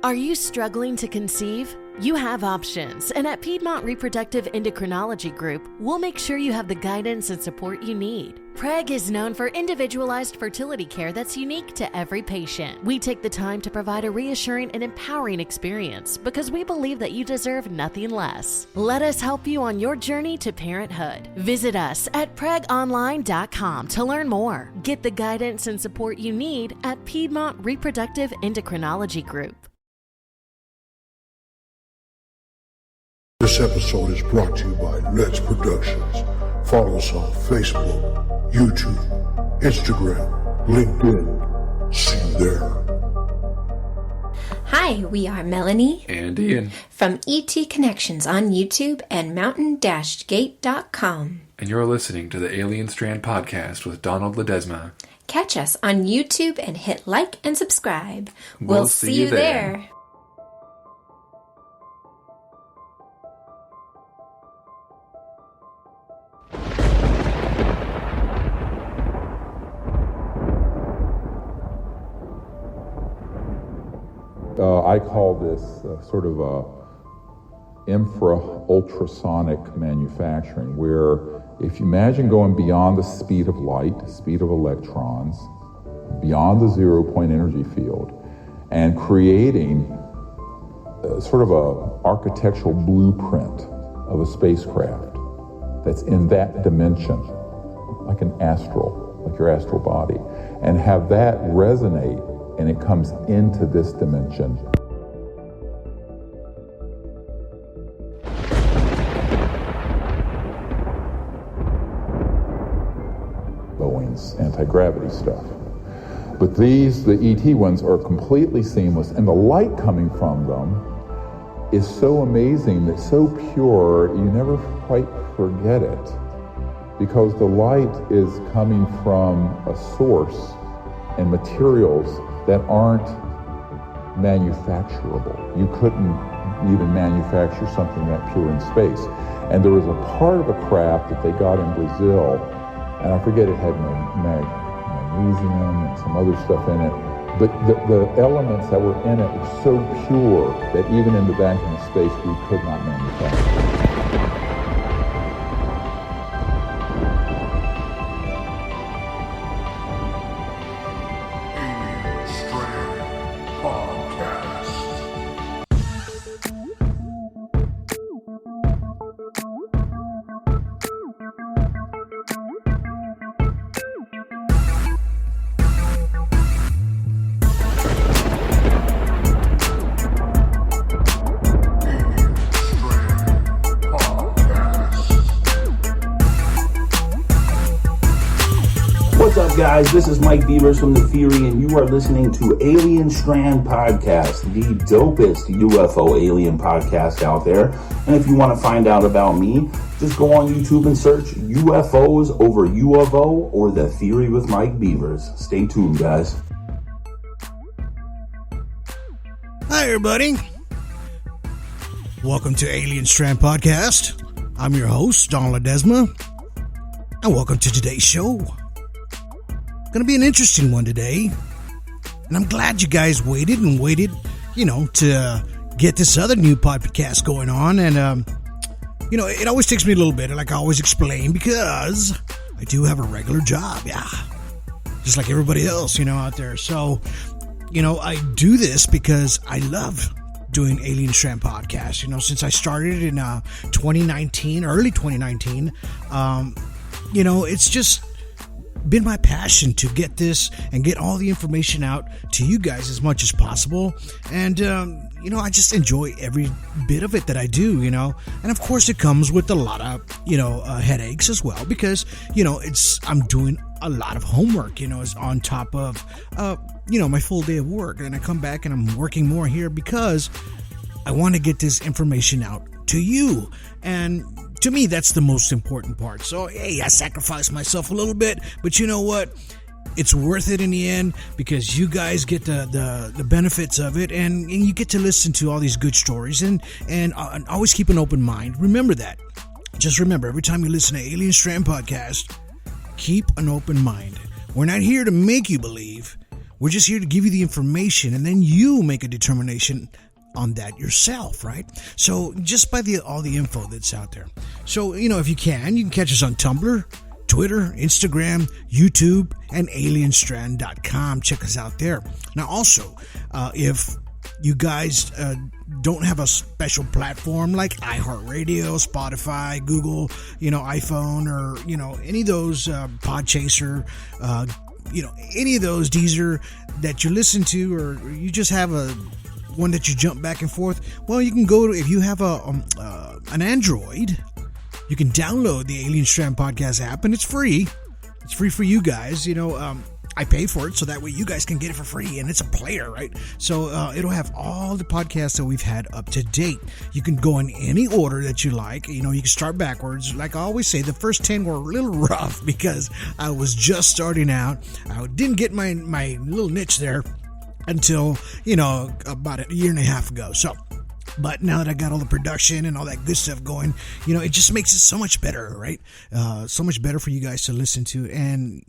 Are you struggling to conceive? You have options, and at Piedmont Reproductive Endocrinology Group, we'll make sure you have the guidance and support you need. PREG is known for individualized fertility care that's unique to every patient. We take the time to provide a reassuring and empowering experience because we believe that you deserve nothing less. Let us help you on your journey to parenthood. Visit us at pregonline.com to learn more. Get the guidance and support you need at Piedmont Reproductive Endocrinology Group. This episode is brought to you by Let's Productions. Follow us on Facebook, YouTube, Instagram, LinkedIn. See you there. Hi, we are Melanie and Ian from ET Connections on YouTube and mountain-gate.com. And you're listening to the Alien Strand podcast with Donald Ledesma. Catch us on YouTube and hit like and subscribe. We'll see you there. I call this sort of infra-ultrasonic manufacturing, where if you imagine going beyond the speed of light, speed of electrons, beyond the zero-point energy field, and creating sort of a architectural blueprint of a spacecraft that's in that dimension, like an astral, like your astral body, and have that resonate and it comes into this dimension. Boeing's anti-gravity stuff. But these, the ET ones, are completely seamless, and the light coming from them is so amazing, it's so pure, you never quite forget it. Because the light is coming from a source and materials that aren't manufacturable. You couldn't even manufacture something that pure in space. And there was a part of a craft that they got in Brazil, and I forget, it had magnesium and some other stuff in it, but the elements that were in it were so pure that even in the vacuum of space we could not manufacture. What's up, guys? This is Mike Beavers from The Theory, and you are listening to Alien Strand Podcast, the dopest UFO alien podcast out there. And if you want to find out about me, just go on YouTube and search UFOs over UFO or The Theory with Mike Beavers. Stay tuned, guys. Hi, everybody. Welcome to Alien Strand Podcast. I'm your host, Don Ledesma, and welcome to today's show. Going to be an interesting one today, and I'm glad you guys waited, to get this other new podcast going on. And it always takes me a little bit, like I always explain, because I do have a regular job, just like everybody else, out there. So, I do this because I love doing Alien Strand Podcast. Since I started in 2019, early 2019, it's just been my passion to get this and get all the information out to you guys as much as possible. And, I just enjoy every bit of it that I do, and of course it comes with a lot of, headaches as well, because, I'm doing a lot of homework, is on top of, my full day of work. And I come back and I'm working more here because I want to get this information out to you. And to me, that's the most important part. So, hey, I sacrifice myself a little bit, but you know what? It's worth it in the end because you guys get the benefits of it, and you get to listen to all these good stories and always keep an open mind. Remember that. Just remember, every time you listen to Alien Strand Podcast, keep an open mind. We're not here to make you believe. We're just here to give you the information, and then you make a determination on that yourself, right? So just by all the info that's out there. So, if you can catch us on Tumblr, Twitter, Instagram, YouTube, and alienstrand.com. Check us out there. Now, also, if you guys don't have a special platform like iHeartRadio, Spotify, Google, iPhone, or, any of those, Podchaser, any of those, Deezer, that you listen to, or you just have one that you jump back and forth, well, you can go to, if you have an Android, you can download the Alien Strand Podcast app, and it's free. It's free for you guys. I pay for it so that way you guys can get it for free, and it's a player, right? So it'll have all the podcasts that we've had up to date. You can go in any order that you like. You can start backwards. Like I always say, the first 10 were a little rough because I was just starting out. I didn't get my little niche there until, about a year and a half ago. But now that I got all the production and all that good stuff going, it just makes it so much better, right? So much better for you guys to listen to. And,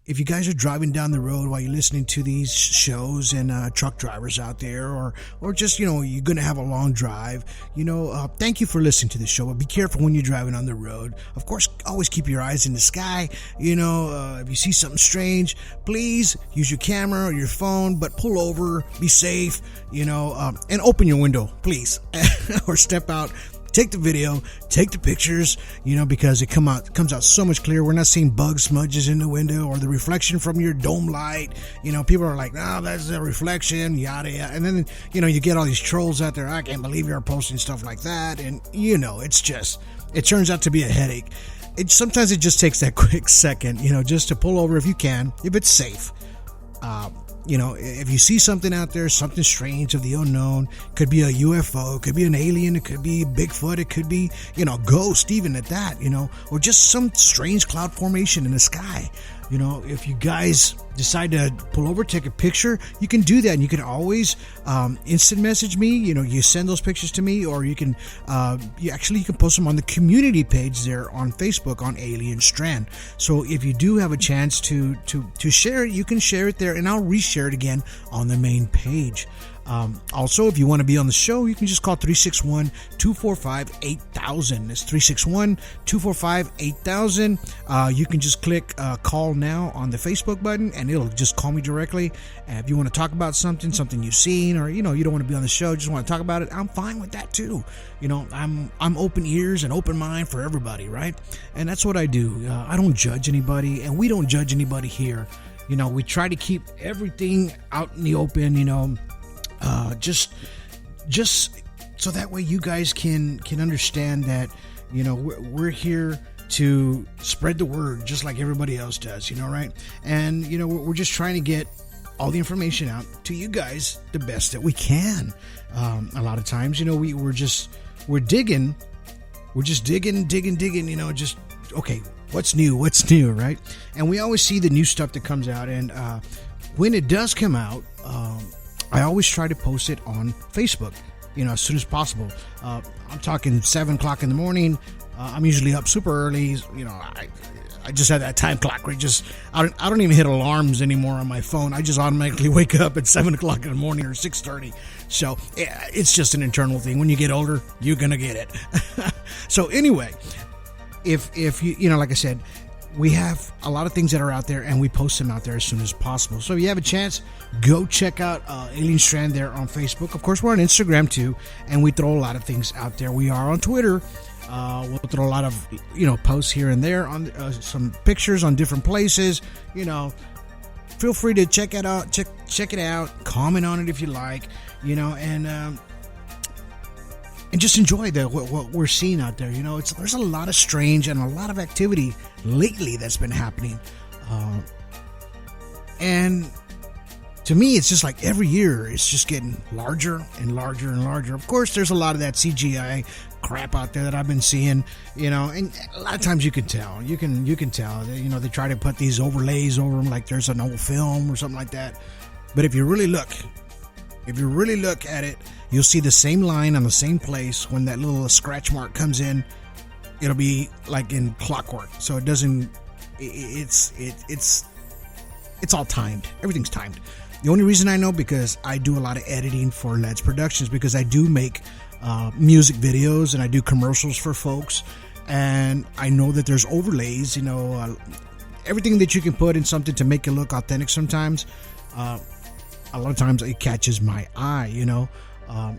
if you guys are driving down the road while you're listening to these shows, and truck drivers out there, or just, you're going to have a long drive, thank you for listening to the show. But be careful when you're driving on the road. Of course, always keep your eyes in the sky. If you see something strange, please use your camera or your phone, but pull over, be safe, and open your window, please, or step out. Take the video, take the pictures, because it comes out so much clearer. We're not seeing bug smudges in the window or the reflection from your dome light. People are like, "Oh, that's a reflection," yada yada. And then, you get all these trolls out there. I can't believe you're posting stuff like that. And it turns out to be a headache. Sometimes it just takes that quick second, just to pull over if you can, if it's safe. If you see something out there, something strange of the unknown, could be a UFO, it could be an alien, it could be Bigfoot, it could be, a ghost even at that, or just some strange cloud formation in the sky. If you guys decide to pull over, take a picture, you can do that. And you can always instant message me. You send those pictures to me, or you can you can post them on the community page there on Facebook on Alien Strand. So if you do have a chance to share it, you can share it there, and I'll reshare it again on the main page. Also, if you want to be on the show, you can just call 361-245-8000. That's 361-245-8000. You can just click call now on the Facebook button, and it'll just call me directly. And if you want to talk about something you've seen, or you don't want to be on the show, just want to talk about it, I'm fine with that too. I'm open ears and open mind for everybody, right? And that's what I do. I don't judge anybody, and we don't judge anybody here. We try to keep everything out in the open, just so that way you guys can understand that, we're here to spread the word just like everybody else does, right? And, we're just trying to get all the information out to you guys the best that we can. A lot of times, we're digging, okay, what's new, right? And we always see the new stuff that comes out. And when it does come out, I always try to post it on Facebook, as soon as possible. I'm talking 7 o'clock in the morning. I'm usually up super early. I just had that time clock where I don't even hit alarms anymore on my phone. I just automatically wake up at 7 o'clock in the morning or 6:30. So it's just an internal thing. When you get older, you're going to get it. So anyway, if you, like I said, we have a lot of things that are out there, and we post them out there as soon as possible. So if you have a chance, go check out Alien Strand there on Facebook. Of course, we're on Instagram too, and we throw a lot of things out there. We are on Twitter. We'll throw a lot of posts here and there on some pictures on different places. Feel free to check it out. Check it out. Comment on it if you like. And just enjoy what we're seeing out there. There's a lot of strange and a lot of activity lately that's been happening. And to me, it's just like every year, it's just getting larger and larger and larger. Of course, there's a lot of that CGI crap out there that I've been seeing, and a lot of times you can tell. You can tell. They try to put these overlays over them like there's an old film or something like that. But if you really look at it, you'll see the same line on the same place. When that little scratch mark comes in, it'll be like in clockwork. So it doesn't. It's it's all timed. Everything's timed. The only reason I know, because I do a lot of editing for Let's Productions, because I do make music videos and I do commercials for folks, and I know that there's overlays, everything that you can put in something to make it look authentic sometimes. A lot of times it catches my eye, and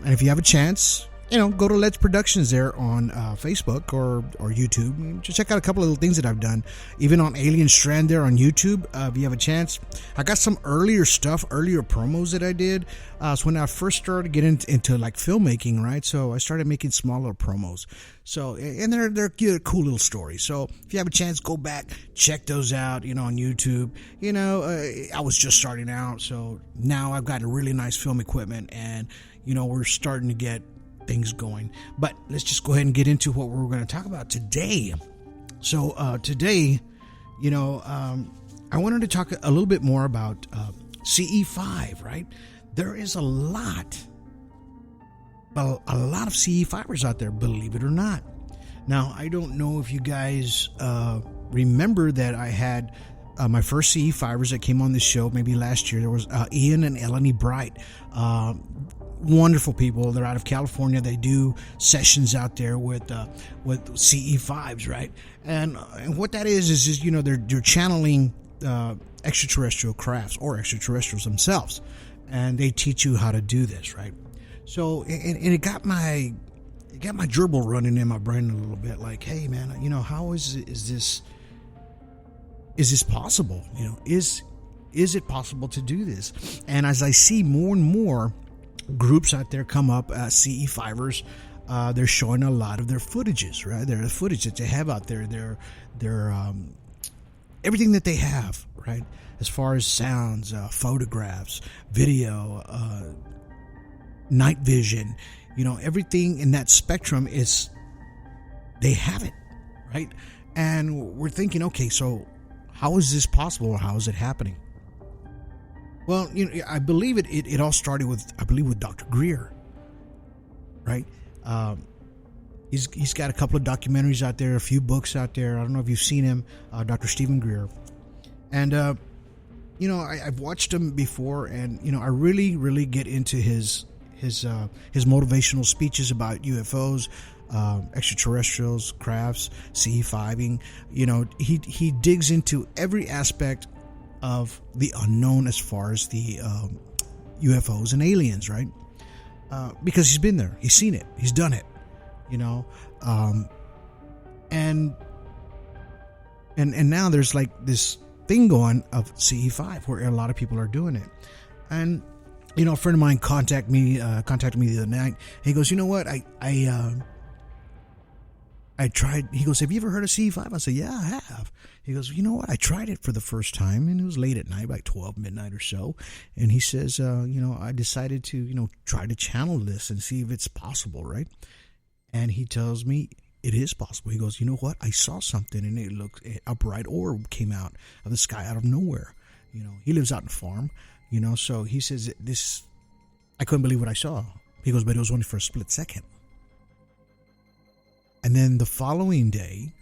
if you have a chance, go to Let's Productions there on Facebook or YouTube. Just check out a couple of little things that I've done. Even on Alien Strand there on YouTube, if you have a chance. I got some earlier promos that I did. So when I first started getting into like filmmaking, right? So I started making smaller promos. So, and they're cool little stories. So if you have a chance, go back, check those out, on YouTube. I was just starting out. So now I've got a really nice film equipment, and, we're starting to get things going. But let's just go ahead and get into what we're going to talk about today. So today, I wanted to talk a little bit more about CE-5, right? There is a lot of CE-5ers out there, believe it or not. Now, I don't know if you guys remember that I had my first CE-5ers that came on this show maybe last year. There was Ian and Eleni Bright. Wonderful people. They're out of California. They do sessions out there with CE-5s, right? And what that is they're channeling extraterrestrial crafts or extraterrestrials themselves, and they teach you how to do this, right? So and it got my gerbil running in my brain a little bit, like, hey man, how is this possible? Is it possible to do this? And as I see more and more groups out there come up, CE-5ers, they're showing a lot of their footages, right? Their footage that they have out there, their everything that they have, right? As far as sounds, photographs, video, night vision, everything in that spectrum they have it, right? And we're thinking, okay, so how is this possible, or how is it happening? Well, I believe it all started with Dr. Greer, right? He's got a couple of documentaries out there, a few books out there. I don't know if you've seen him, Dr. Stephen Greer. And, I've watched him before, and, I really, really get into his motivational speeches about UFOs, extraterrestrials, crafts, CE-5ing. He digs into every aspect of the unknown as far as the UFOs and aliens, right? Because he's been there, he's seen it, he's done it, and now there's like this thing going of CE-5 where a lot of people are doing it. And a friend of mine contacted me the other night. He goes, you know what, I tried. He goes, have you ever heard of CE-5? I said, yeah, I have. He goes, you know what? I tried it for the first time, and it was late at night, like 12 midnight or so. And he says, I decided to, try to channel this and see if it's possible, right? And he tells me it is possible. He goes, you know what? I saw something, and it looked, a bright orb came out of the sky out of nowhere. He lives out in farm, so he says, I couldn't believe what I saw. He goes, but it was only for a split second. And then the following day,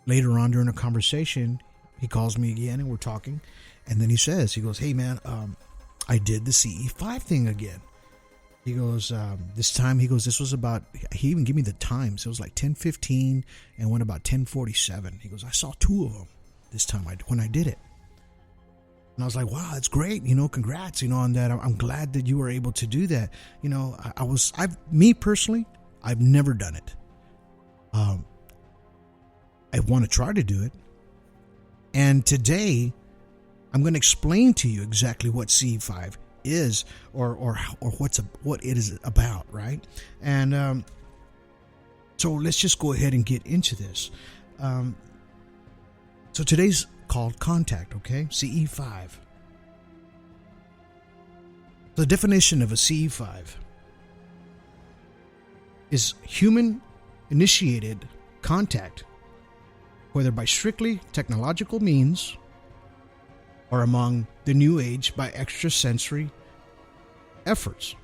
later on during a conversation, he calls me again and we're talking. And then he goes, hey man, I did the CE-5 thing again. He goes, this time, this was about, he even gave me the times. It was like 10:15 and went about 10:47. He goes, I saw two of them this time when I did it. And I was like, wow, that's great. Congrats, on that. I'm glad that you were able to do that. Me personally, I've never done it. I want to try to do it. And today I'm going to explain to you exactly what CE-5 is or what it is about. Right. And, so let's just go ahead and get into this. So today's called Contact, okay? CE-5. The definition of a CE-5 is human-initiated contact, whether by strictly technological means or among the New Age by extrasensory efforts,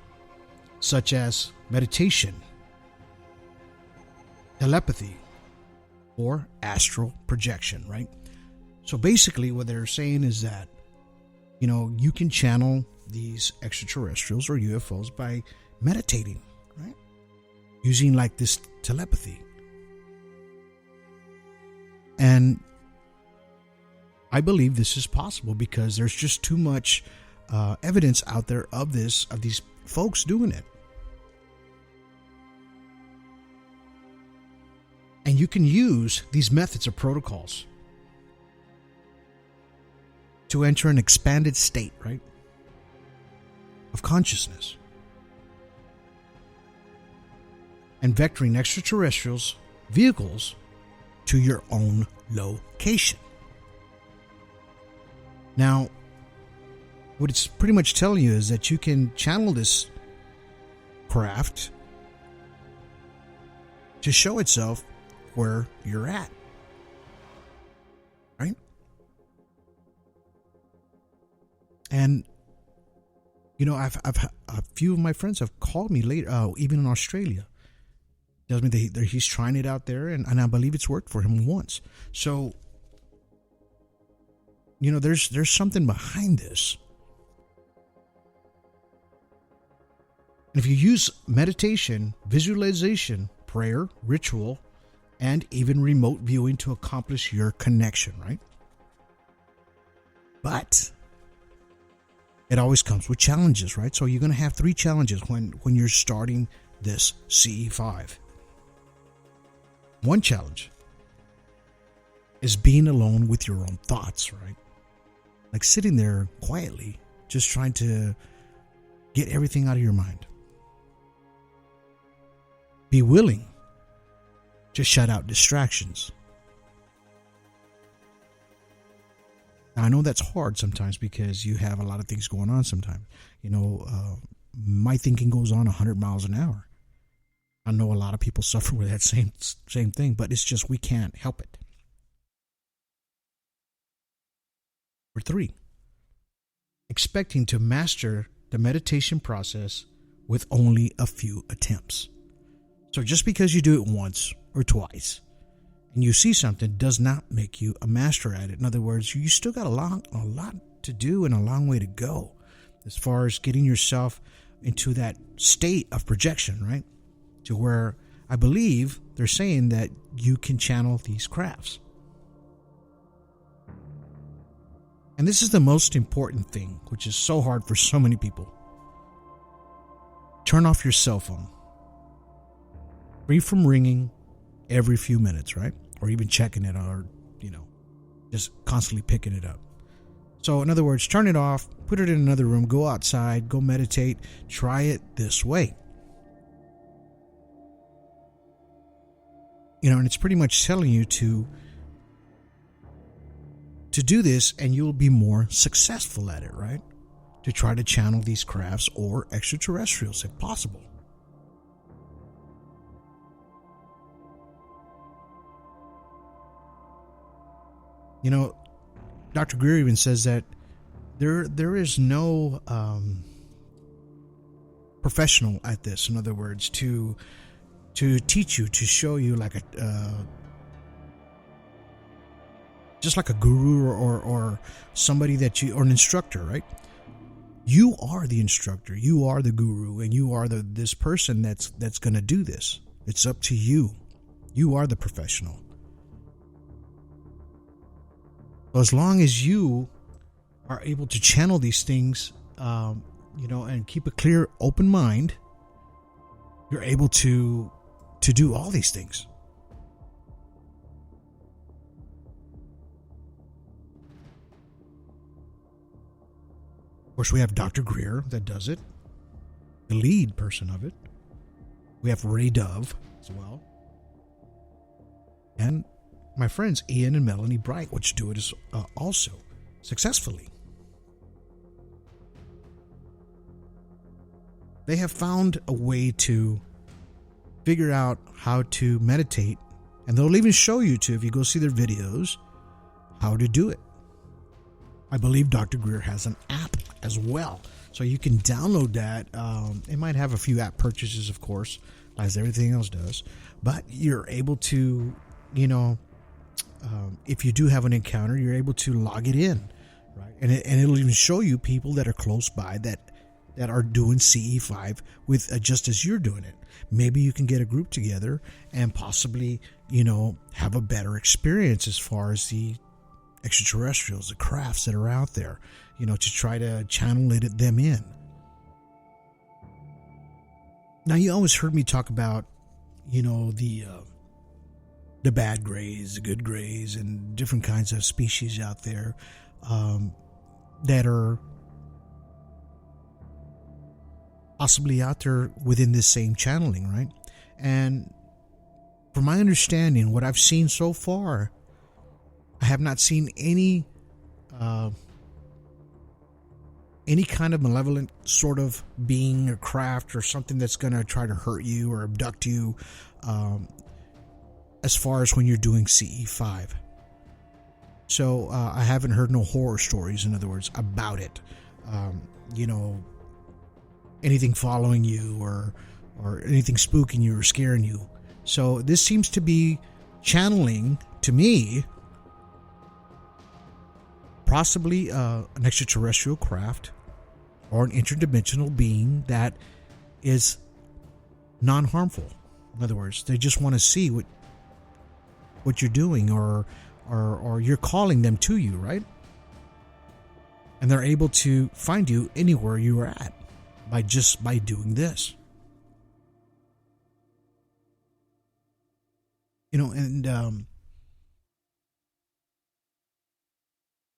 such as meditation, telepathy, or astral projection, right? So basically what they're saying is that, you can channel these extraterrestrials or UFOs by meditating, right? Using like this telepathy. And I believe this is possible because there's just too much evidence out there of these folks doing it. And you can use these methods or protocols to enter an expanded state, right, of consciousness. And vectoring extraterrestrials, vehicles, to your own location. Now, what it's pretty much telling you is that you can channel this craft to show itself where you're at. Right? And I've a few of my friends have called me later, even in Australia. Tells me he's trying it out there, and I believe it's worked for him once. So, there's something behind this. And if you use meditation, visualization, prayer, ritual, and even remote viewing to accomplish your connection, right? But it always comes with challenges, right? So you're going to have 3 challenges when you're starting this CE-5. One challenge is being alone with your own thoughts, right? Like sitting there quietly, just trying to get everything out of your mind. Be willing to shut out distractions. Now, I know that's hard sometimes because you have a lot of things going on sometimes. My thinking goes on 100 miles an hour. I know a lot of people suffer with that same thing, but it's just we can't help it. Number 3, expecting to master the meditation process with only a few attempts. So just because you do it once or twice and you see something does not make you a master at it. In other words, you still got a lot to do and a long way to go as far as getting yourself into that state of projection, right? To where I believe they're saying that you can channel these crafts. And this is the most important thing, which is so hard for so many people. Turn off your cell phone. Free from ringing every few minutes, right? Or even checking it, or, just constantly picking it up. So in other words, turn it off, put it in another room, go outside, go meditate, try it this way. And it's pretty much telling you to do this, and you'll be more successful at it, right? To try to channel these crafts or extraterrestrials if possible. Dr. Greer even says that there is no professional at this. In other words, to teach you, to show you like just like a guru or somebody or an instructor, right? You are the instructor, you are the guru, and you are this person that's going to do this. It's up to you. You are the professional. As long as you are able to channel these things, and keep a clear, open mind, you're able to do all these things. Of course, we have Dr. Greer that does it, the lead person of it. We have Ray Dove as well. And my friends Ian and Melanie Bright, which do it also successfully. They have found a way to figure out how to meditate, and they'll even show you if you go see their videos, how to do it. I believe Dr. Greer has an app as well, so you can download that. It might have a few app purchases, of course, as everything else does, but you're able to, if you do have an encounter, you're able to log it in, right? And it'll even show you people that are close by that are doing CE-5 with just as you're doing it. Maybe you can get a group together and possibly, have a better experience as far as the extraterrestrials, the crafts that are out there, to try to channel them in. Now, you always heard me talk about, the bad greys, the good greys, and different kinds of species out there that are possibly out there within this same channeling, right? And from my understanding, what I've seen so far, I have not seen any kind of malevolent sort of being or craft or something that's going to try to hurt you or abduct you, as far as when you're doing CE-5. So I haven't heard no horror stories, in other words, about it. Anything following you or anything spooking you or scaring you. So this seems to be channeling, to me, possibly an extraterrestrial craft or an interdimensional being that is non-harmful. In other words, they just want to see what you're doing or you're calling them to you, right? And they're able to find you anywhere you are at by doing this.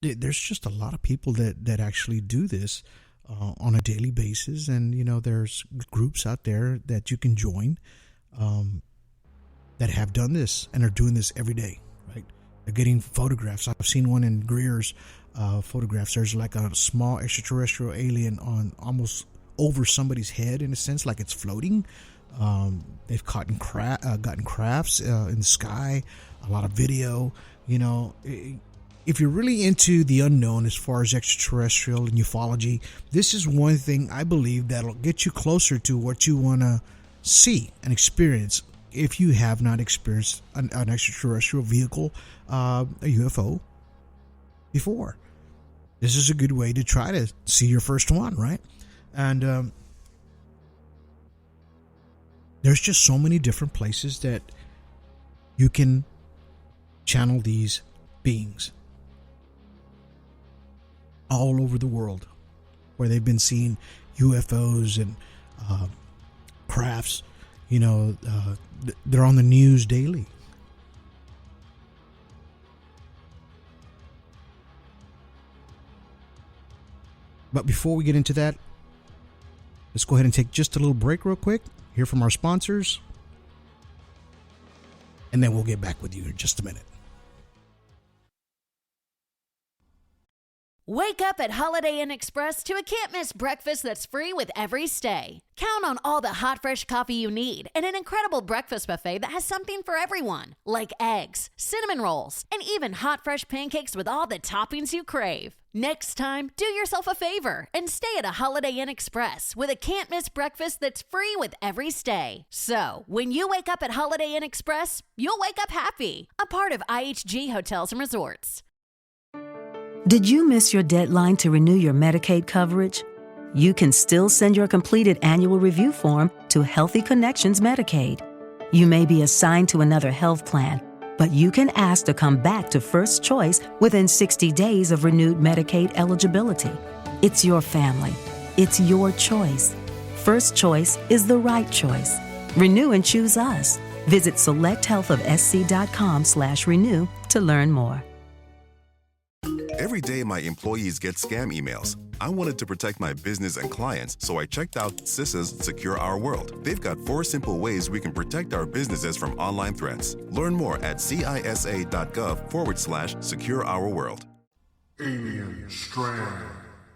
There's just a lot of people that actually do this on a daily basis, and there's groups out there that you can join that have done this and are doing this every day, right? They're getting photographs. I've seen one in Greer's photographs. There's like a small extraterrestrial alien on almost over somebody's head, in a sense, like it's floating. They've gotten crafts in the sky, a lot of video. If you're really into the unknown as far as extraterrestrial and ufology, this is one thing I believe that'll get you closer to what you want to see and experience if you have not experienced an extraterrestrial vehicle, a UFO, before. This is a good way to try to see your first one, right? And there's just so many different places that you can channel these beings all over the world, where they've been seeing UFOs and crafts. They're on the news daily. But before we get into that, let's go ahead and take just a little break real quick, hear from our sponsors, and then we'll get back with you in just a minute. Wake up at Holiday Inn Express to a can't-miss breakfast that's free with every stay. Count on all the hot, fresh coffee you need and an incredible breakfast buffet that has something for everyone, like eggs, cinnamon rolls, and even hot, fresh pancakes with all the toppings you crave. Next time, do yourself a favor and stay at a Holiday Inn Express with a can't-miss breakfast that's free with every stay. So, when you wake up at Holiday Inn Express, you'll wake up happy, a part of IHG Hotels and Resorts. Did you miss your deadline to renew your Medicaid coverage? You can still send your completed annual review form to Healthy Connections Medicaid. You may be assigned to another health plan, but you can ask to come back to First Choice within 60 days of renewed Medicaid eligibility. It's your family. It's your choice. First Choice is the right choice. Renew and choose us. Visit selecthealthofsc.com/renew to learn more. Every day, my employees get scam emails. I wanted to protect my business and clients, so I checked out CISA's Secure Our World. They've got 4 simple ways we can protect our businesses from online threats. Learn more at CISA.gov/Secure Our World. Alien Strand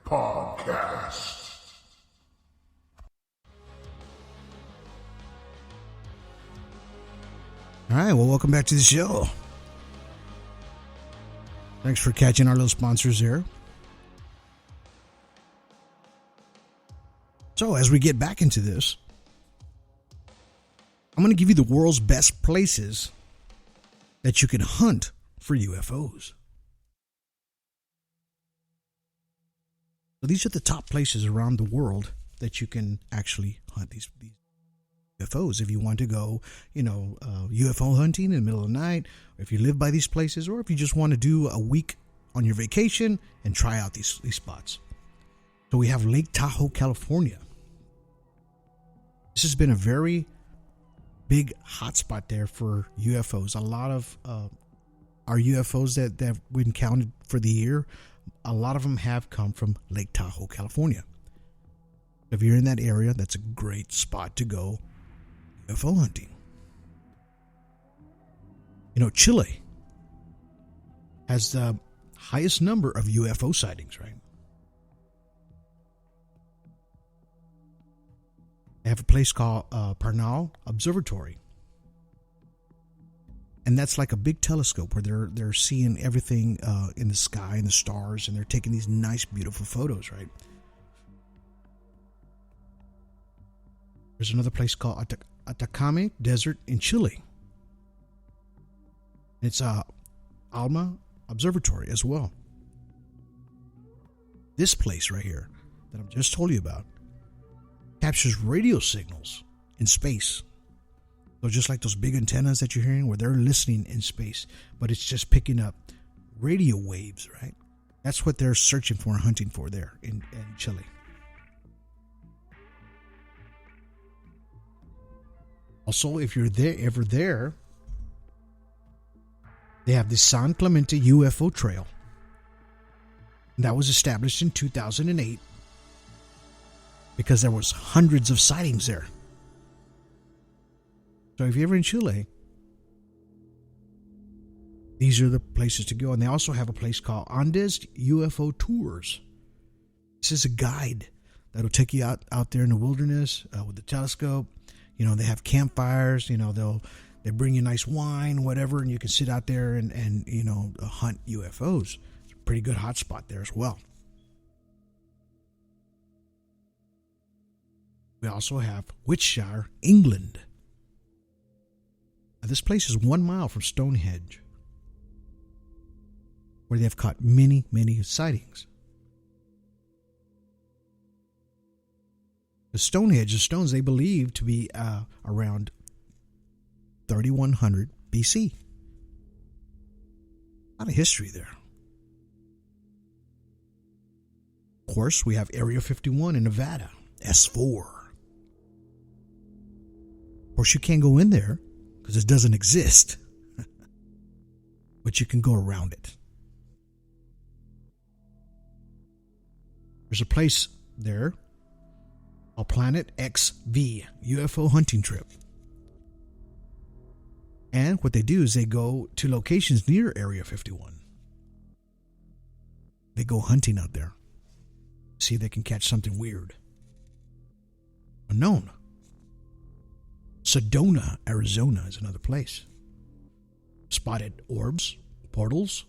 Podcast. All right, well, welcome back to the show. Thanks for catching our little sponsors there. So, as we get back into this, I'm going to give you the world's best places that you can hunt for UFOs. So these are the top places around the world that you can actually hunt these UFOs. If you want to go, UFO hunting in the middle of the night, or if you live by these places, or if you just want to do a week on your vacation and try out these spots. So we have Lake Tahoe, California. This has been a very big hotspot there for UFOs. A lot of our UFOs that we encountered for the year, a lot of them have come from Lake Tahoe, California. If you're in that area, that's a great spot to go UFO hunting. Chile has the highest number of UFO sightings, right? They have a place called Parnal Observatory. And that's like a big telescope where they're seeing everything in the sky and the stars, and they're taking these nice, beautiful photos, right? There's another place called Atacama Desert in Chile. It's Alma Observatory as well. This place right here that I've just told you about captures radio signals in space. So just like those big antennas that you're hearing where they're listening in space, but it's just picking up radio waves, right? That's what they're searching for and hunting for there in Chile. Also, if you're ever there, they have the San Clemente UFO Trail. That was established in 2008 because there was hundreds of sightings there. So if you're ever in Chile, these are the places to go. And they also have a place called Andes UFO Tours. This is a guide that will take you out there in the wilderness with the telescope. They have campfires. They bring you nice wine, whatever, and you can sit out there and hunt UFOs. It's a pretty good hot spot there as well. We also have Wiltshire, England. Now, this place is 1 mile from Stonehenge, where they have caught many, many sightings. The Stonehenge, the stones they believe to be around 3100 BC. A lot of history there. Of course, we have Area 51 in Nevada, S4. Of course, you can't go in there because it doesn't exist. But you can go around it. There's a place there, a Planet XV UFO hunting trip. And what they do is they go to locations near Area 51. They go hunting out there. See if they can catch something weird. Unknown. Sedona, Arizona is another place. Spotted orbs, portals,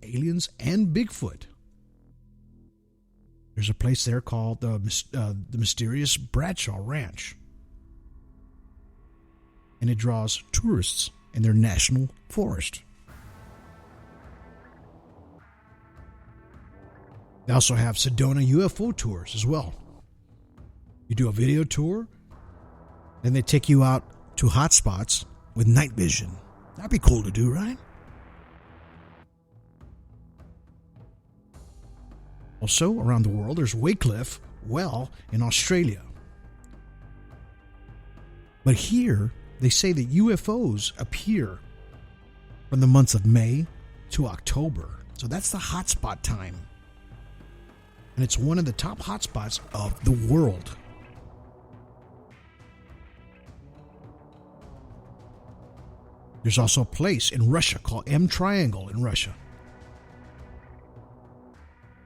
aliens, and Bigfoot. There's a place there called the mysterious Bradshaw Ranch. And it draws tourists in their national forest. They also have Sedona UFO tours as well. You do a video tour, then they take you out to hot spots with night vision. That'd be cool to do, right? Also, around the world, there's Wycliffe Well in Australia. But here, they say that UFOs appear from the months of May to October. So that's the hotspot time. And it's one of the top hotspots of the world. There's also a place in Russia called M Triangle in Russia.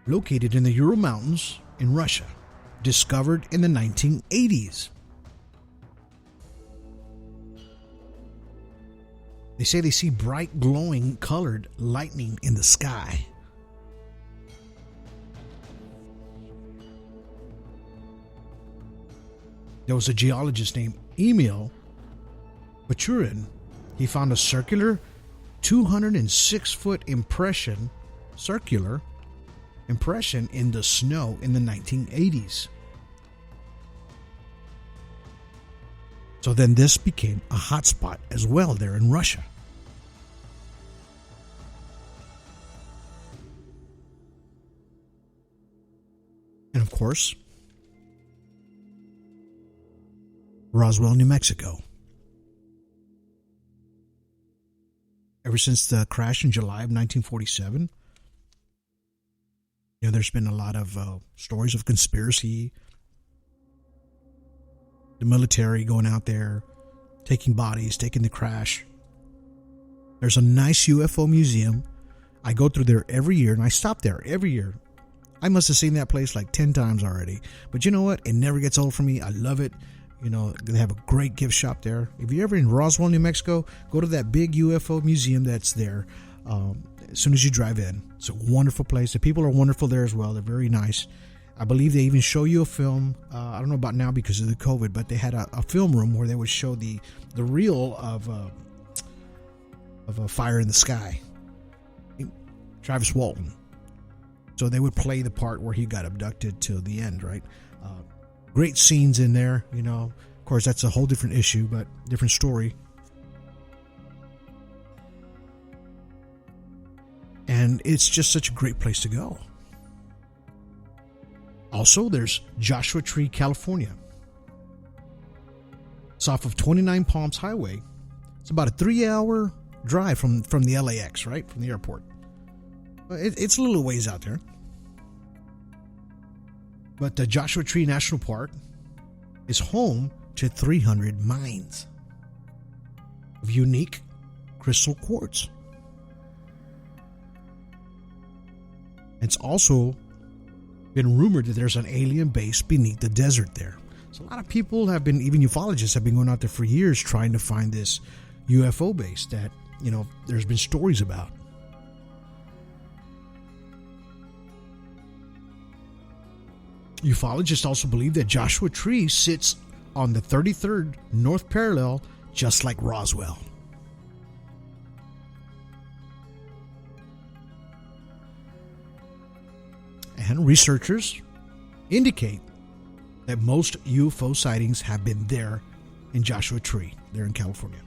Located in the Ural Mountains in Russia. Discovered in the 1980s. They say they see bright, glowing, colored lightning in the sky. There was a geologist named Emil Bachurin. He found a circular 206-foot impression, circular impression in the snow in the 1980s. So then this became a hotspot as well there in Russia. And of course, Roswell, New Mexico. Ever since the crash in July of 1947, there's been a lot of stories of conspiracy. The military going out there, taking bodies, taking the crash. There's a nice UFO museum. I go through there every year, and I stop there every year. I must have seen that place like 10 times already. But you know what? It never gets old for me. I love it. They have a great gift shop there. If you're ever in Roswell, New Mexico, go to that big UFO museum that's there as soon as you drive in. It's a wonderful place. The people are wonderful there as well. They're very nice. I believe they even show you a film. I don't know about now because of the COVID, but they had a film room where they would show the reel of a fire in the sky. Travis Walton. So they would play the part where he got abducted till the end, right? Great scenes in there, Of course, that's a whole different issue, but different story. And it's just such a great place to go. Also, there's Joshua Tree, California. It's off of 29 Palms Highway. It's about a 3-hour drive from the LAX, right? From the airport. It's a little ways out there. But the Joshua Tree National Park is home to 300 mines of unique crystal quartz. It's also been rumored that there's an alien base beneath the desert there. So a lot of people have been, even ufologists have been going out there for years trying to find this UFO base that, there's been stories about. Ufologists also believe that Joshua Tree sits on the 33rd North Parallel, just like Roswell. And researchers indicate that most UFO sightings have been there in Joshua Tree, there in California.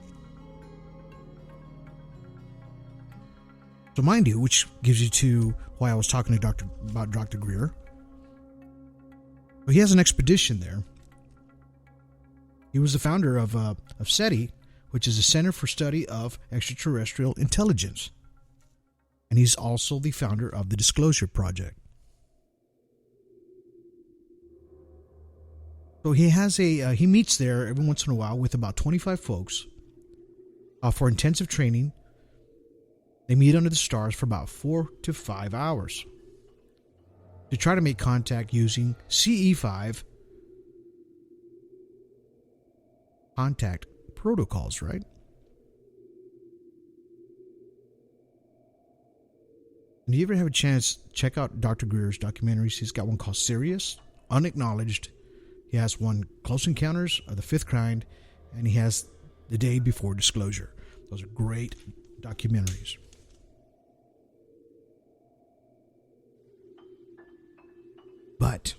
So mind you, which gives you to why I was talking to Dr. Greer. Well, he has an expedition there. He was the founder of SETI, which is a Center for Study of Extraterrestrial Intelligence. And he's also the founder of the Disclosure Project. So he meets there every once in a while with about 25 folks for intensive training. They meet under the stars for about 4 to 5 hours to try to make contact using CE-5 contact protocols, right? And if you ever have a chance, check out Dr. Greer's documentaries. He's got one called Sirius, Unacknowledged. He has one, Close Encounters of the Fifth Kind, and he has The Day Before Disclosure. Those are great documentaries. But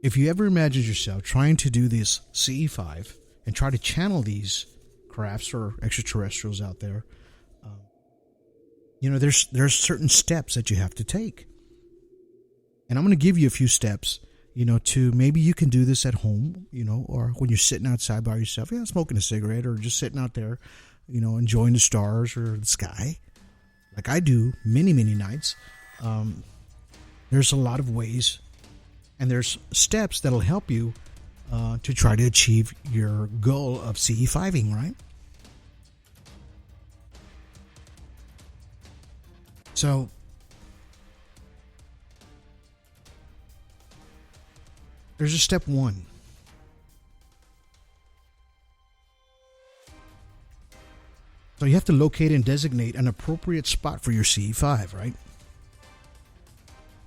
if you ever imagined yourself trying to do this CE-5 and try to channel these crafts or extraterrestrials out there, there's certain steps that you have to take. And I'm going to give you a few steps, to maybe you can do this at home, or when you're sitting outside by yourself, smoking a cigarette or just sitting out there, enjoying the stars or the sky, like I do many, many nights. There's a lot of ways and there's steps that'll help you to try to achieve your goal of CE-5ing, right? So, there's a step one. So you have to locate and designate an appropriate spot for your CE-5, right?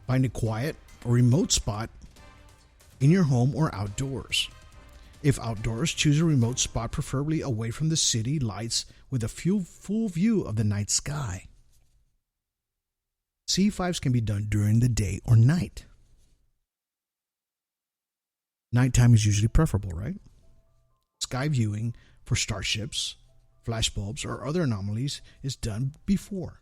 Find a quiet or remote spot in your home or outdoors. If outdoors, choose a remote spot, preferably away from the city lights with a full view of the night sky. CE-5s can be done during the day or night. Nighttime is usually preferable, right? Sky viewing for starships, flashbulbs, or other anomalies is done before,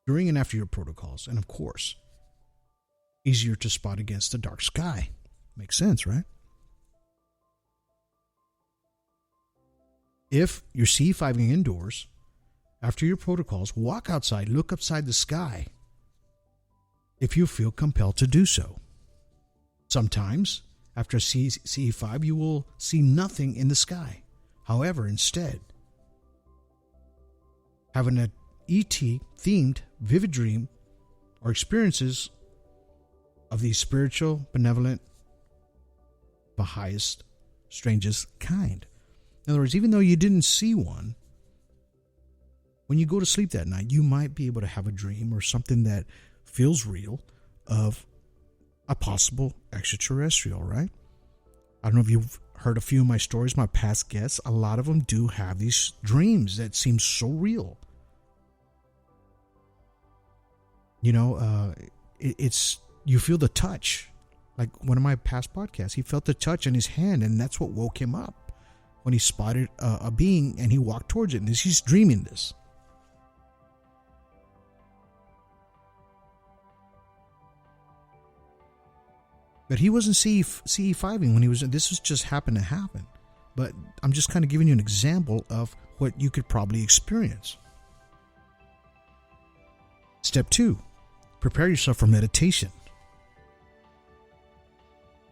during and after your protocols, and of course, easier to spot against the dark sky. Makes sense, right? If you're CE-5ing indoors, after your protocols, walk outside, look upside the sky if you feel compelled to do so. Sometimes, after CE-5, you will see nothing in the sky. However, instead, having an ET-themed vivid dream or experiences of the spiritual, benevolent, the highest, strangest kind. In other words, even though you didn't see one, when you go to sleep that night, you might be able to have a dream or something that feels real of a possible extraterrestrial, right? I don't know if you've heard a few of my stories, my past guests. A lot of them do have these dreams that seem so real. You know, it's you feel the touch. Like one of my past podcasts, he felt the touch on his hand, and that's what woke him up when he spotted a being and he walked towards it. And he's dreaming this. But he wasn't CE-5ing when he was. This was just happened to happen. But I'm just kind of giving you an example of what you could probably experience. Step 2, prepare yourself for meditation.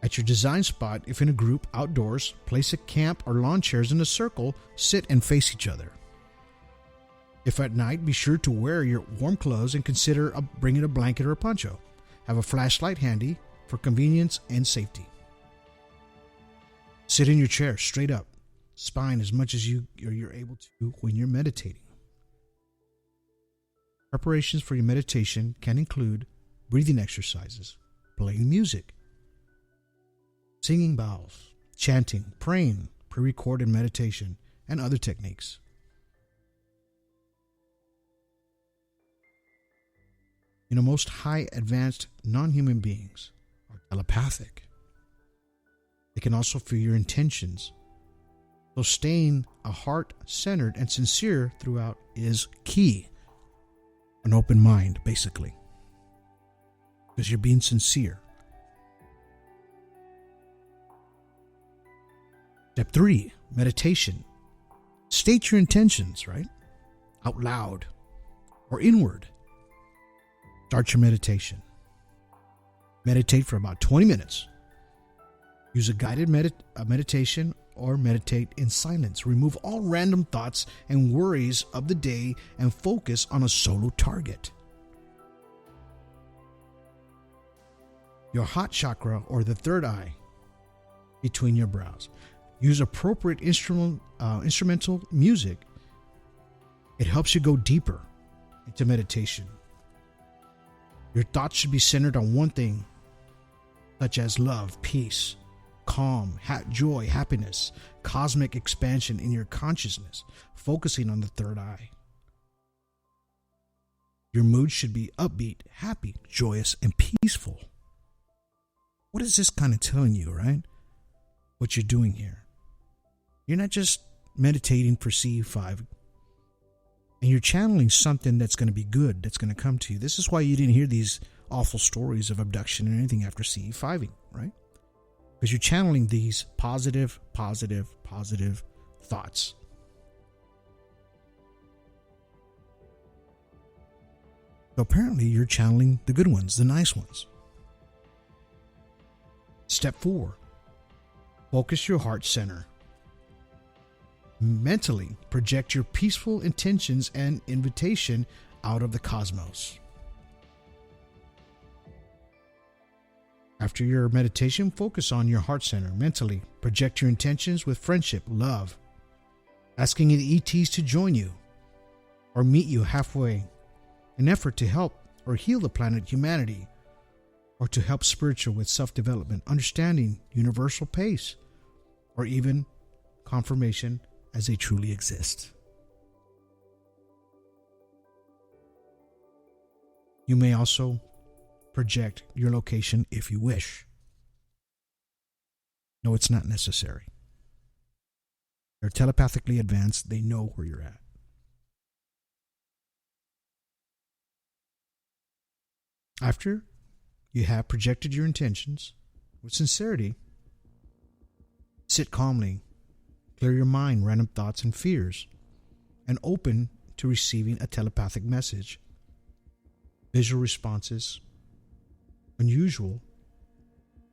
At your design spot, if in a group outdoors, place a camp or lawn chairs in a circle, sit and face each other. If at night, be sure to wear your warm clothes and consider bringing a blanket or a poncho. Have a flashlight handy for convenience and safety. Sit in your chair straight up, spine as much as you're able to when you're meditating. Preparations for your meditation can include breathing exercises, playing music, singing bows, chanting, praying, pre-recorded meditation, and other techniques. You know, most high advanced non-human beings are telepathic. They can also feel your intentions. So staying a heart-centered and sincere throughout is key. An open mind, basically. Because you're being sincere. Step 3, meditation. State your intentions, right? Out loud or inward. Start your meditation. Meditate for about 20 minutes. Use a guided meditation or meditate in silence. Remove all random thoughts and worries of the day and focus on a solo target. Your heart chakra or the third eye between your brows. Use appropriate instrumental music. It helps you go deeper into meditation. Your thoughts should be centered on one thing, such as love, peace, calm, joy, happiness, cosmic expansion in your consciousness, focusing on the third eye. Your mood should be upbeat, happy, joyous, and peaceful. What is this kind of telling you, right? What you're doing here. You're not just meditating for CE-5, and you're channeling something that's going to be good, that's going to come to you. This is why you didn't hear these awful stories of abduction or anything after CE-5ing, right? Because you're channeling these positive thoughts. So apparently you're channeling the good ones, the nice ones. Step 4, focus your heart center. Mentally project your peaceful intentions and invitation out of the cosmos. After your meditation, focus on your heart center. Mentally project your intentions with friendship, love, asking the ETs to join you or meet you halfway, an effort to help or heal the planet humanity, or to help spiritual with self-development, understanding universal pace, or even confirmation as they truly exist. You may also project your location if you wish. No, it's not necessary. They're telepathically advanced. They know where you're at. After you have projected your intentions with sincerity, sit calmly, clear your mind, random thoughts and fears, and open to receiving a telepathic message, visual responses, unusual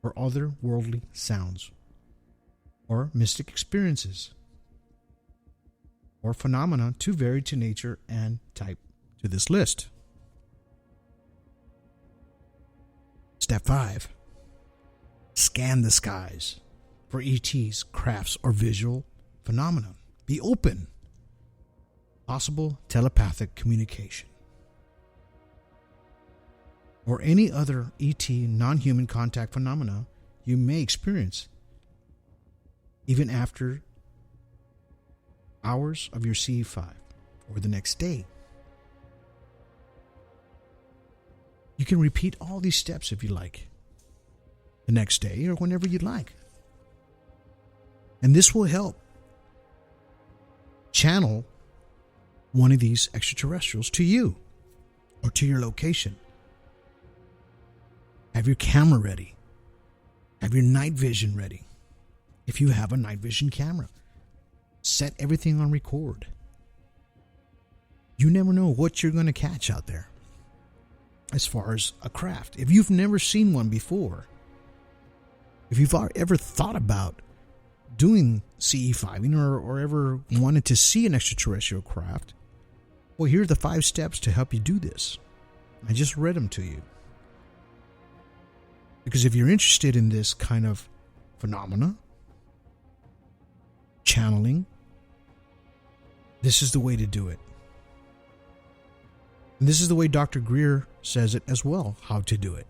or otherworldly sounds, or mystic experiences, or phenomena too varied to nature and type to this list. Step 5. Scan the skies for ETs, crafts, or visual phenomena. Be open. Possible telepathic communication. Or any other ET non-human contact phenomena you may experience, even after hours of your CE-5 or the next day. You can repeat all these steps if you like, the next day or whenever you'd like. And this will help channel one of these extraterrestrials to you or to your location. Have your camera ready. Have your night vision ready. If you have a night vision camera, set everything on record. You never know what you're going to catch out there as far as a craft. If you've never seen one before, if you've ever thought about doing CE-5ing or ever wanted to see an extraterrestrial craft, well, here are the 5 steps to help you do this. I just read them to you. Because if you're interested in this kind of phenomena, channeling, this is the way to do it. And this is the way Dr. Greer says it as well, how to do it.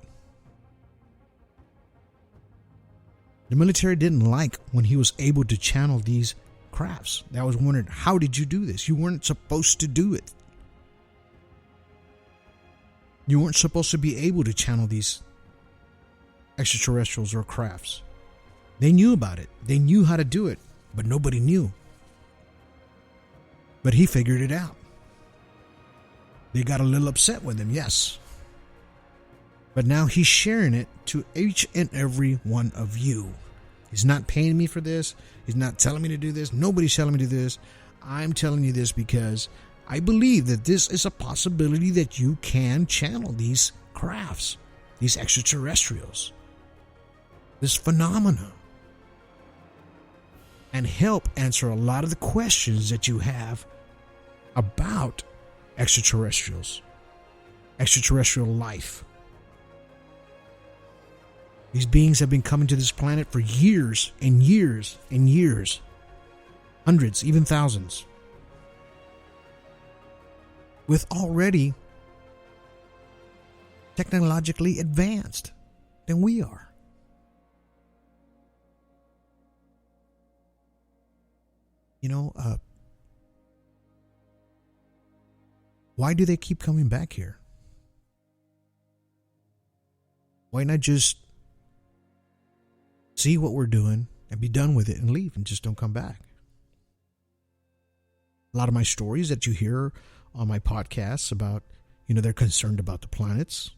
The military didn't like when he was able to channel these crafts. They always wondered, how did you do this? You weren't supposed to do it. You weren't supposed to be able to channel these extraterrestrials or crafts. They knew about it. They knew how to do it, but nobody knew. But he figured it out. They got a little upset with him, yes. But now he's sharing it to each and every one of you. He's not paying me for this. He's not telling me to do this. Nobody's telling me to do this. I'm telling you this because I believe that this is a possibility that you can channel these crafts, these extraterrestrials, this phenomena, and help answer a lot of the questions that you have about extraterrestrials, extraterrestrial life. These beings have been coming to this planet for years and years and years, hundreds, even thousands, with already technologically advanced than we are. Why do they keep coming back here? Why not just see what we're doing and be done with it and leave and just don't come back? A lot of my stories that you hear on my podcasts about, they're concerned about the planets,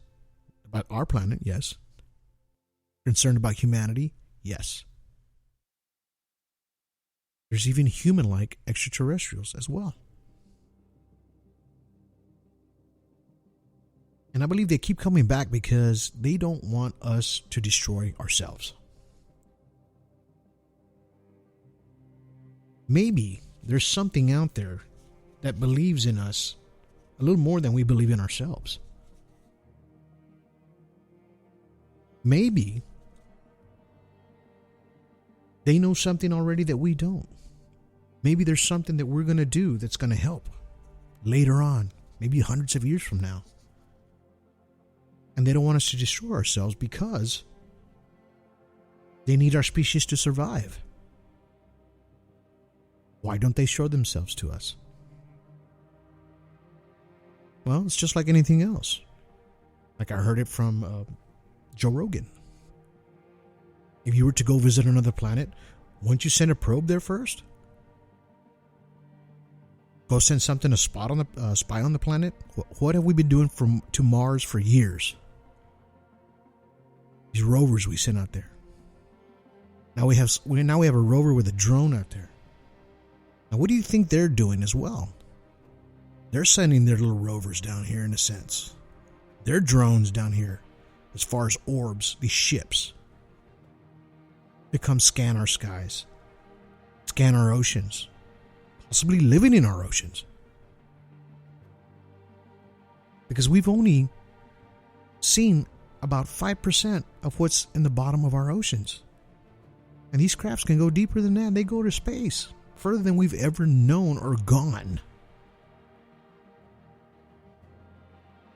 about our planet, yes. Concerned about humanity, yes. There's even human-like extraterrestrials as well. And I believe they keep coming back because they don't want us to destroy ourselves. Maybe there's something out there that believes in us a little more than we believe in ourselves. Maybe they know something already that we don't. Maybe there's something that we're going to do that's going to help later on, maybe hundreds of years from now. And they don't want us to destroy ourselves because they need our species to survive. Why don't they show themselves to us? Well, it's just like anything else. Like I heard it from Joe Rogan. If you were to go visit another planet, wouldn't you send a probe there first? Go send something to spy on the planet? What have we been doing to Mars for years? These rovers we sent out there. Now we have a rover with a drone out there. Now what do you think they're doing as well? They're sending their little rovers down here in a sense. Their drones down here, as far as orbs, these ships. They come scan our skies, scan our oceans, possibly living in our oceans. Because we've only seen about 5% of what's in the bottom of our oceans. And these crafts can go deeper than that. They go to space, further than we've ever known or gone.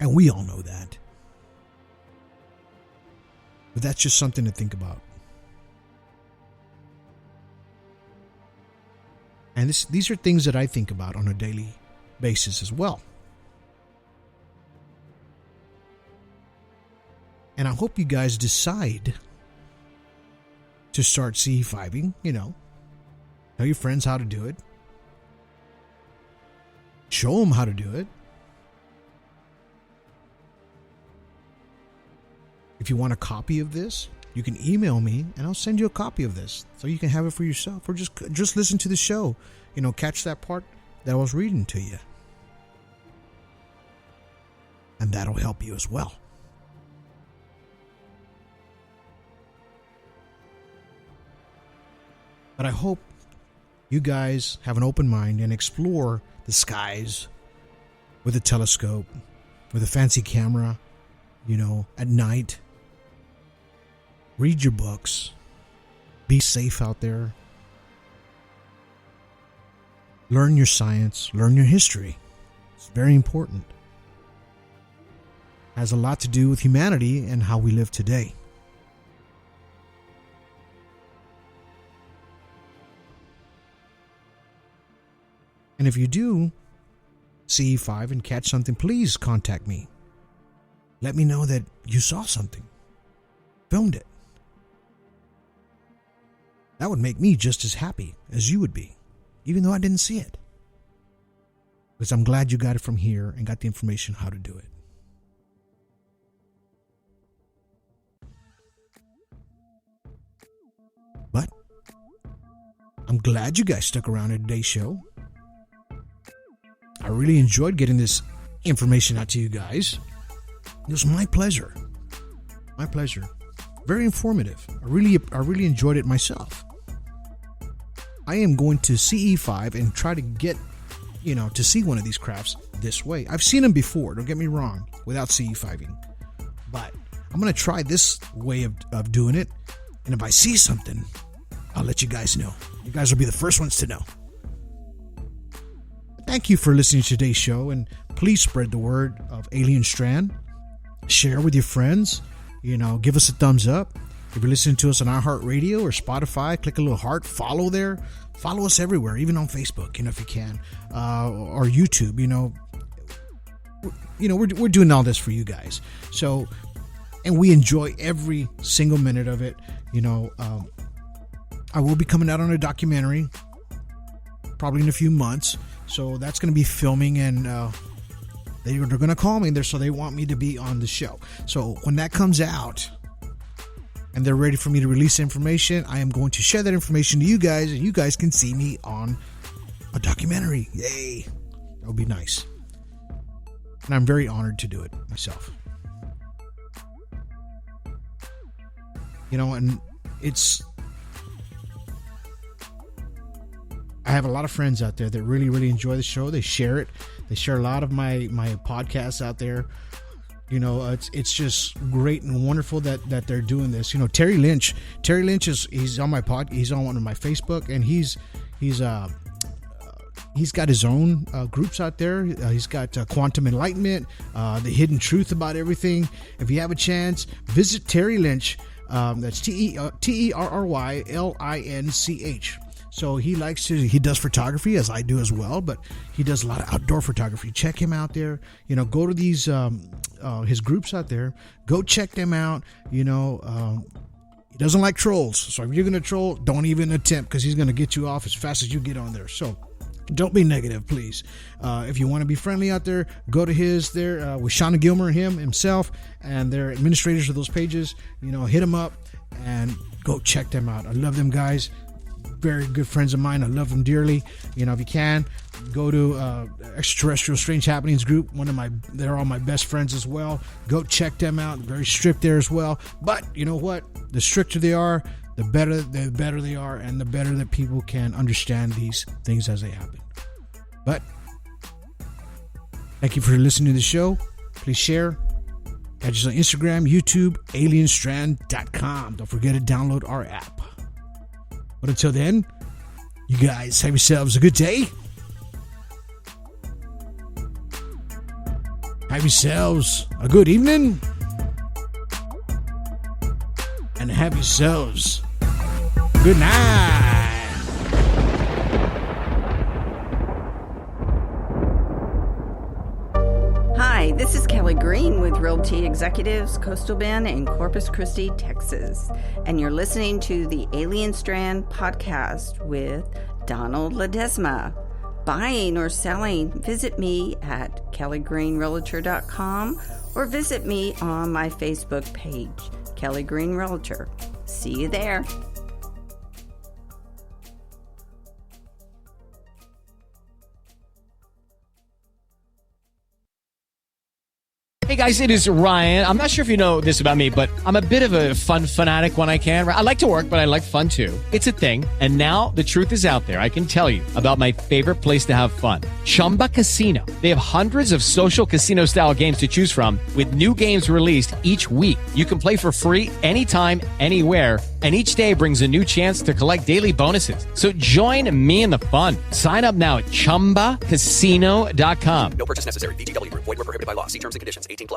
And we all know that. But that's just something to think about. And these are things that I think about on a daily basis as well. And I hope you guys decide to start CE-5ing, Tell your friends how to do it. Show them how to do it. If you want a copy of this, you can email me and I'll send you a copy of this so you can have it for yourself, or just listen to the show. Catch that part that I was reading to you. And that'll help you as well. But I hope you guys have an open mind and explore the skies with a telescope, with a fancy camera, at night. Read your books. Be safe out there. Learn your science. Learn your history. It's very important. It has a lot to do with humanity and how we live today. And if you do CE-5 and catch something, please contact me. Let me know that you saw something. Filmed it. That would make me just as happy as you would be, even though I didn't see it. Because I'm glad you got it from here and got the information how to do it. But I'm glad you guys stuck around at today's show. I really enjoyed getting this information out to you guys. It was my pleasure. My pleasure. Very informative. I really enjoyed it myself. I am going to CE-5 and try to get, to see one of these crafts this way. I've seen them before, don't get me wrong, without CE-5ing. But I'm going to try this way of doing it. And if I see something, I'll let you guys know. You guys will be the first ones to know. Thank you for listening to today's show, and please spread the word of Alien Strand. Share with your friends. Give us a thumbs up. If you're listening to us on iHeartRadio or Spotify, click a little heart. Follow there. Follow us everywhere, even on Facebook, if you can, or YouTube. We're doing all this for you guys. So, and we enjoy every single minute of it. I will be coming out on a documentary, probably in a few months. So that's going to be filming, and they're going to call me there, so they want me to be on the show. So when that comes out and they're ready for me to release information, I am going to share that information to you guys, and you guys can see me on a documentary. Yay! That would be nice. And I'm very honored to do it myself. And I have a lot of friends out there that really, really enjoy the show. They share it. They share a lot of my podcasts out there. It's just great and wonderful that they're doing this. Terry Lynch he's on my he's on one of my Facebook, and he's he's got his own groups out there. He's got Quantum Enlightenment, the hidden truth about everything. If you have a chance, visit Terry Lynch. That's TerryLinch. So he does photography, as I do as well, but he does a lot of outdoor photography. Check him out there. Go to these his groups out there. Go check them out. He doesn't like trolls. So if you're going to troll, don't even attempt, because he's going to get you off as fast as you get on there. So don't be negative, please. If you want to be friendly out there, go to his there with Shauna Gilmer and himself, and they're administrators of those pages. Hit them up and go check them out. I love them guys. Very good friends of mine. I love them dearly. If you can, go to Extraterrestrial Strange Happenings group. They're all my best friends as well. Go check them out. Very strict there as well. But you know what? The stricter they are, the better they are, and the better that people can understand these things as they happen. But thank you for listening to the show. Please share. Catch us on Instagram, YouTube, alienstrand.com. Don't forget to download our app. But until then, you guys have yourselves a good day. Have yourselves a good evening. And have yourselves a good night. Hi, this is Kelly Green with Realty Executives, Coastal Bend in Corpus Christi, Texas. And you're listening to the Alien Strand podcast with Donald Ledesma. Buying or selling, visit me at kellygreenrealtor.com or visit me on my Facebook page, Kelly Green Realtor. See you there. Hey guys, it is Ryan. I'm not sure if you know this about me, but I'm a bit of a fun fanatic when I can. I like to work, but I like fun too. It's a thing. And now the truth is out there. I can tell you about my favorite place to have fun. Chumba Casino. They have hundreds of social casino style games to choose from with new games released each week. You can play for free anytime, anywhere. And each day brings a new chance to collect daily bonuses. So join me in the fun. Sign up now at ChumbaCasino.com. No purchase necessary. VGW Group. Void where prohibited by law. See terms and conditions. 18+.